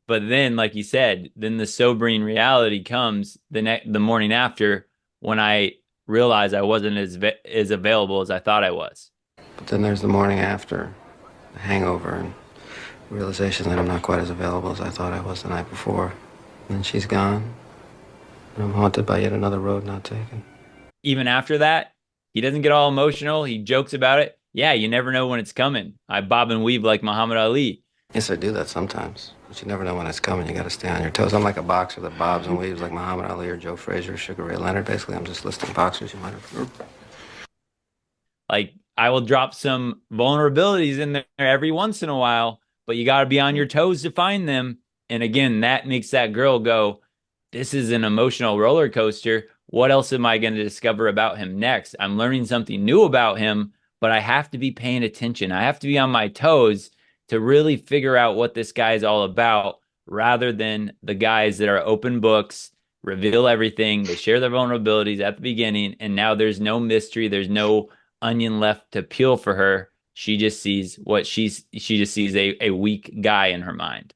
But then, like you said, then the sobering reality comes the morning after when I realized I wasn't as available as I thought I was. But then there's the morning after, the hangover, and realization that I'm not quite as available as I thought I was the night before. And then she's gone, and I'm haunted by yet another road not taken. Even after that, he doesn't get all emotional. He jokes about it. Yeah, you never know when it's coming. I bob and weave like Muhammad Ali. Yes, I do that sometimes. But you never know when it's coming. You gotta stay on your toes. I'm like a boxer that bobs and weaves like Muhammad Ali or Joe Frazier or Sugar Ray Leonard. Basically, I'm just listing boxers you might have heard. Like I will drop some vulnerabilities in there every once in a while, but you got to be on your toes to find them. And again, that makes that girl go, this is an emotional roller coaster. What else am I going to discover about him next? I'm learning something new about him, but I have to be paying attention. I have to be on my toes to really figure out what this guy is all about rather than the guys that are open books, reveal everything. They share their vulnerabilities at the beginning, and now there's no mystery. There's no onion left to peel for her. She just sees she just sees a weak guy in her mind.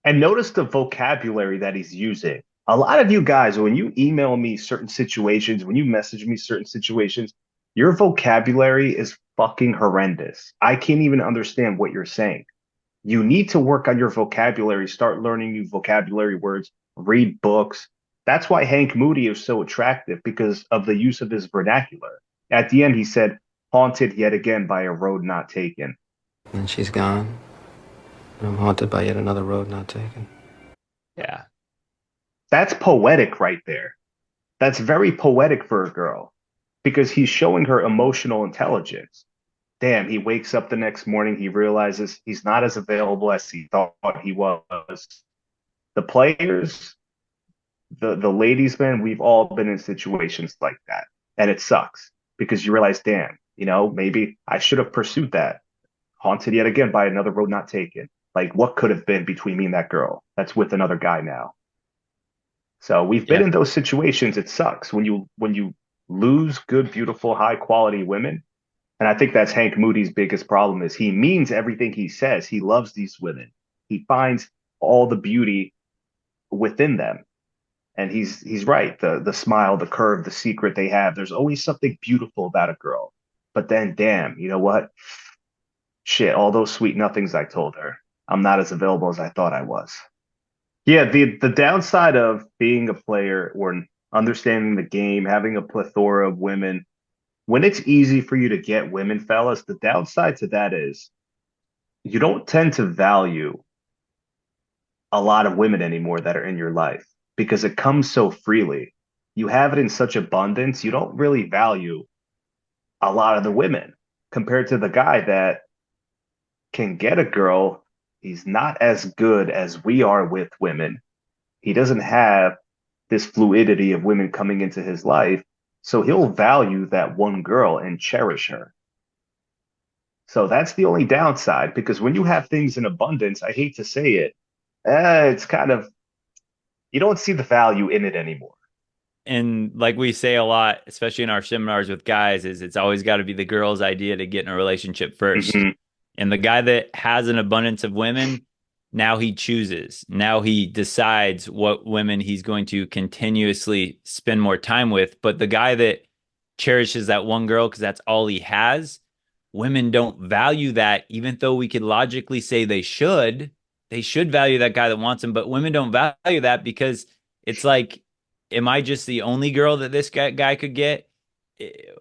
And notice the vocabulary that he's using. A lot of you guys, when you email me certain situations, when you message me certain situations, your vocabulary is fucking horrendous. I can't even understand what you're saying. You need to work on your vocabulary, start learning new vocabulary words, read books. That's why Hank Moody is so attractive because of the use of his vernacular. At the end, he said, haunted yet again by a road not taken. And she's gone, and I'm haunted by yet another road not taken. Yeah. That's poetic right there. That's very poetic for a girl because he's showing her emotional intelligence. Damn, he wakes up the next morning, he realizes he's not as available as he thought he was. The players, the ladies, man, we've all been in situations like that. And it sucks because you realize, damn, maybe I should have pursued that. Haunted yet again by another road not taken. Like, what could have been between me and that girl that's with another guy now? So we've been Yeah. in those situations. It sucks when you lose good, beautiful, high quality women. And I think that's Hank Moody's biggest problem is he means everything he says. He loves these women. He finds all the beauty within them. And he's right. The smile, the curve, the secret they have. There's always something beautiful about a girl. But then damn, you know what? Shit, all those sweet nothings I told her. I'm not as available as I thought I was. Yeah, the downside of being a player or understanding the game, having a plethora of women, when it's easy for you to get women, fellas, the downside to that is you don't tend to value a lot of women anymore that are in your life because it comes so freely. You have it in such abundance, you don't really value a lot of the women compared to the guy that can get a girl. He's not as good as we are with women. He doesn't have this fluidity of women coming into his life. So he'll value that one girl and cherish her. So that's the only downside because when you have things in abundance, I hate to say it, it's kind of, you don't see the value in it anymore. And like we say a lot, especially in our seminars with guys, is it's always got to be the girl's idea to get in a relationship first. Hmm. And the guy that has an abundance of women, now he chooses. Now he decides what women he's going to continuously spend more time with. But the guy that cherishes that one girl because that's all he has, women don't value that, even though we could logically say they should. They should value that guy that wants him, but women don't value that because it's like, am I just the only girl that this guy could get?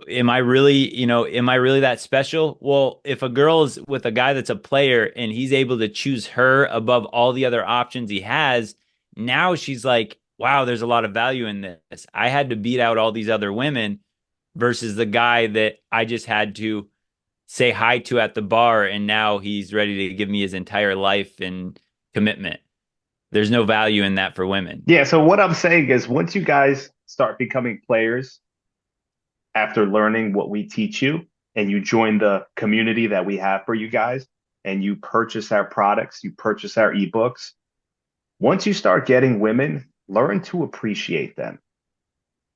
Am I really, am I really that special? Well, if a girl is with a guy that's a player and he's able to choose her above all the other options he has, now she's like, wow, there's a lot of value in this. I had to beat out all these other women versus the guy that I just had to say hi to at the bar and now he's ready to give me his entire life and commitment. There's no value in that for women. Yeah. So what I'm saying is once you guys start becoming players after learning what we teach you and you join the community that we have for you guys and you purchase our products, you purchase our ebooks, once you start getting women, learn to appreciate them,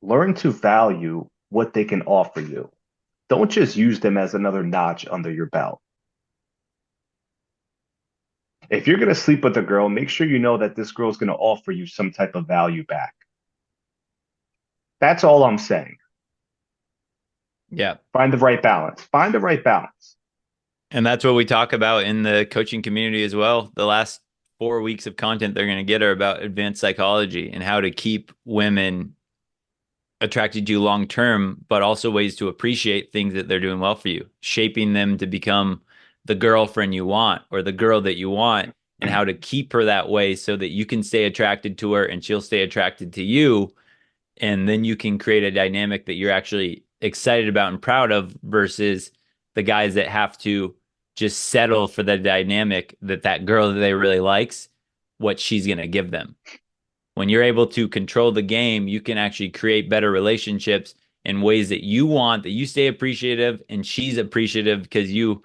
learn to value what they can offer you. Don't just use them as another notch under your belt. If you're going to sleep with a girl, make sure you know that this girl's going to offer you some type of value back. That's all I'm saying. Yeah. Find the right balance. Find the right balance. And that's what we talk about in the coaching community as well. The last 4 weeks of content they're going to get are about advanced psychology and how to keep women attracted to you long term, but also ways to appreciate things that they're doing well for you, shaping them to become the girlfriend you want or the girl that you want, and how to keep her that way so that you can stay attracted to her and she'll stay attracted to you. And then you can create a dynamic that you're actually excited about and proud of versus the guys that have to just settle for the dynamic that that girl that they really likes, what she's going to give them. When you're able to control the game, you can actually create better relationships in ways that you want, that you stay appreciative and she's appreciative because you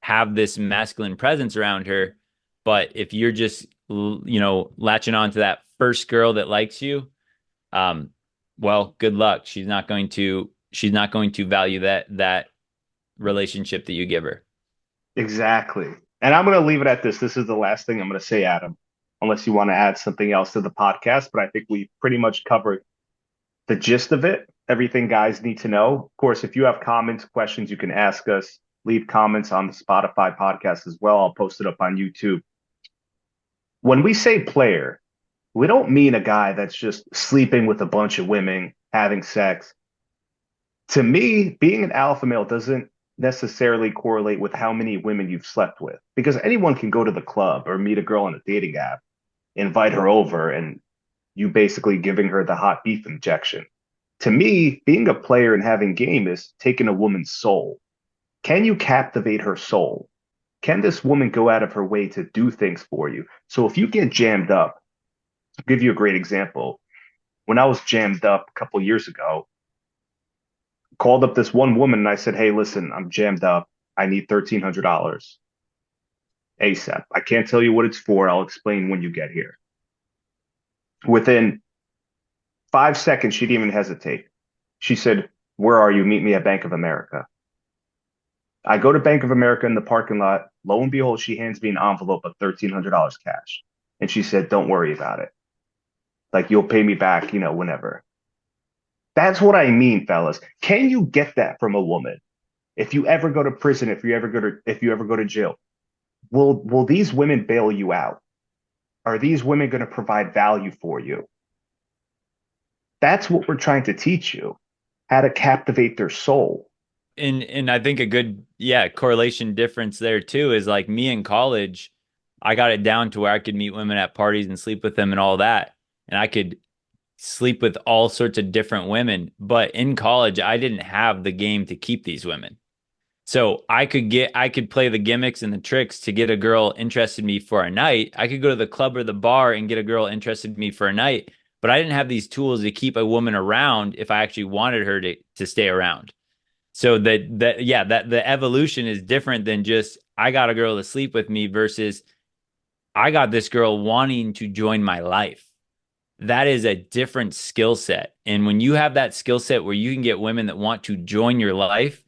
have this masculine presence around her. But if you're just, latching on to that first girl that likes you, um, well, good luck. She's not going to value that relationship that you give her. Exactly. And I'm going to leave it at this. This is the last thing I'm going to say, Adam, unless you want to add something else to the podcast. But I think we pretty much covered the gist of it, everything guys need to know. Of course, if you have comments, questions, you can ask us. Leave comments on the Spotify podcast as well. I'll post it up on YouTube. When we say player, we don't mean a guy that's just sleeping with a bunch of women, having sex. To me, being an alpha male doesn't necessarily correlate with how many women you've slept with, because anyone can go to the club or meet a girl on a dating app, invite her over, and you basically giving her the hot beef injection. To me, being a player and having game is taking a woman's soul. Can you captivate her soul? Can this woman go out of her way to do things for you? So if you get jammed up, I'll give you a great example. When I was jammed up a couple years ago, called up this one woman and I said, "Hey, listen, I'm jammed up. I need $1,300 ASAP. I can't tell you what it's for. I'll explain when you get here." Within 5 seconds, she didn't even hesitate. She said, "Where are you? Meet me at Bank of America." I go to Bank of America in the parking lot. Lo and behold, she hands me an envelope of $1,300 cash. And she said, "Don't worry about it. Like, you'll pay me back, whenever." That's what I mean, fellas. Can you get that from a woman? If you ever go to prison, if you ever go to jail, will these women bail you out? Are these women going to provide value for you? That's what we're trying to teach you, how to captivate their soul. And I think a good, correlation difference there too is like me in college, I got it down to where I could meet women at parties and sleep with them and all that. And I could sleep with all sorts of different women. But in college, I didn't have the game to keep these women. So I could play the gimmicks and the tricks to get a girl interested in me for a night. I could go to the club or the bar and get a girl interested in me for a night, but I didn't have these tools to keep a woman around if I actually wanted her to stay around. So that the evolution is different than just I got a girl to sleep with me versus I got this girl wanting to join my life. That is a different skill set. And when you have that skill set where you can get women that want to join your life,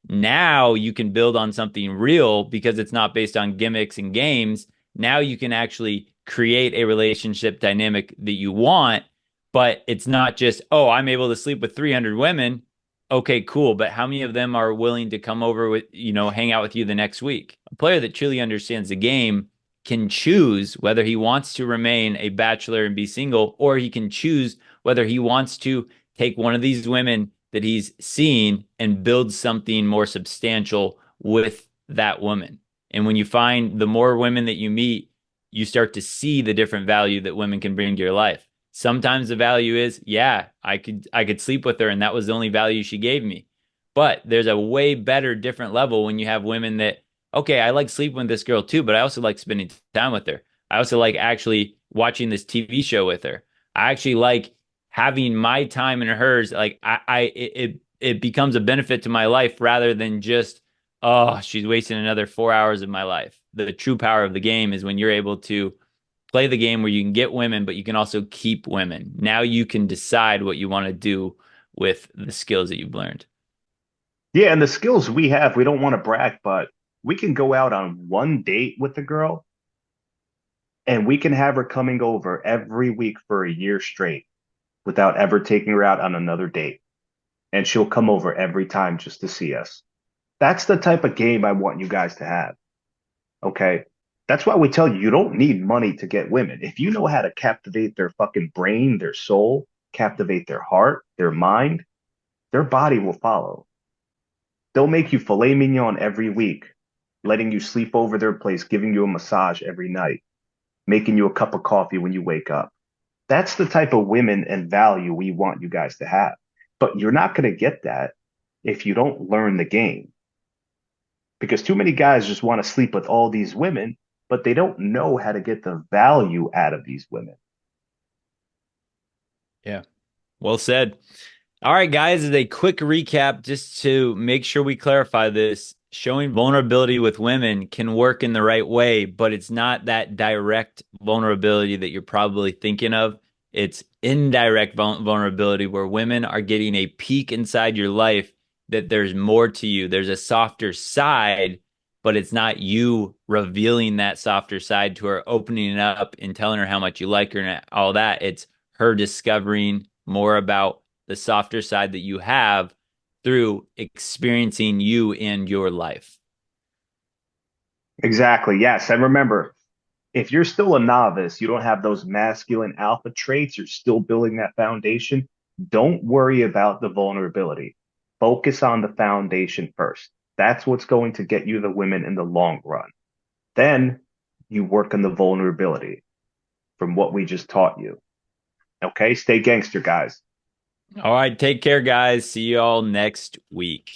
now you can build on something real because it's not based on gimmicks and games. Now you can actually create a relationship dynamic that you want, but it's not just, oh, I'm able to sleep with 300 women. Okay, cool. But how many of them are willing to come over with, hang out with you the next week? A player that truly understands the game can choose whether he wants to remain a bachelor and be single, or he can choose whether he wants to take one of these women that he's seen and build something more substantial with that woman. And when you find the more women that you meet, you start to see the different value that women can bring to your life. Sometimes the value is, yeah, I could sleep with her and that was the only value she gave me. But there's a way better, different level when you have women that, okay, I like sleeping with this girl too, but I also like spending time with her. I also like actually watching this TV show with her. I actually like having my time and hers. Like it becomes a benefit to my life rather than just, oh, she's wasting another 4 hours of my life. The true power of the game is when you're able to play the game where you can get women, but you can also keep women. Now you can decide what you want to do with the skills that you've learned. Yeah, and the skills we have, we don't want to brag, but we can go out on one date with a girl and we can have her coming over every week for a year straight without ever taking her out on another date. And she'll come over every time just to see us. That's the type of game I want you guys to have. Okay. That's why we tell you you don't need money to get women. If you know how to captivate their fucking brain, their soul, captivate their heart, their mind, their body will follow. They'll make you filet mignon every week, letting you sleep over their place, giving you a massage every night, making you a cup of coffee when you wake up. That's the type of women and value we want you guys to have. But you're not going to get that if you don't learn the game. Because too many guys just want to sleep with all these women, but they don't know how to get the value out of these women. Yeah. Well said. All right, guys, as a quick recap, just to make sure we clarify this, showing vulnerability with women can work in the right way, but it's not that direct vulnerability that you're probably thinking of. It's indirect vulnerability where women are getting a peek inside your life that there's more to you. There's a softer side, but it's not you revealing that softer side to her, opening it up and telling her how much you like her and all that. It's her discovering more about the softer side that you have through experiencing you in your life. Exactly. Yes. And remember, if you're still a novice, you don't have those masculine alpha traits, you're still building that foundation, don't worry about the vulnerability. Focus on the foundation first. That's what's going to get you the women in the long run. Then you work on the vulnerability from what we just taught you. Okay, stay gangster, guys. All right, take care, guys. See you all next week.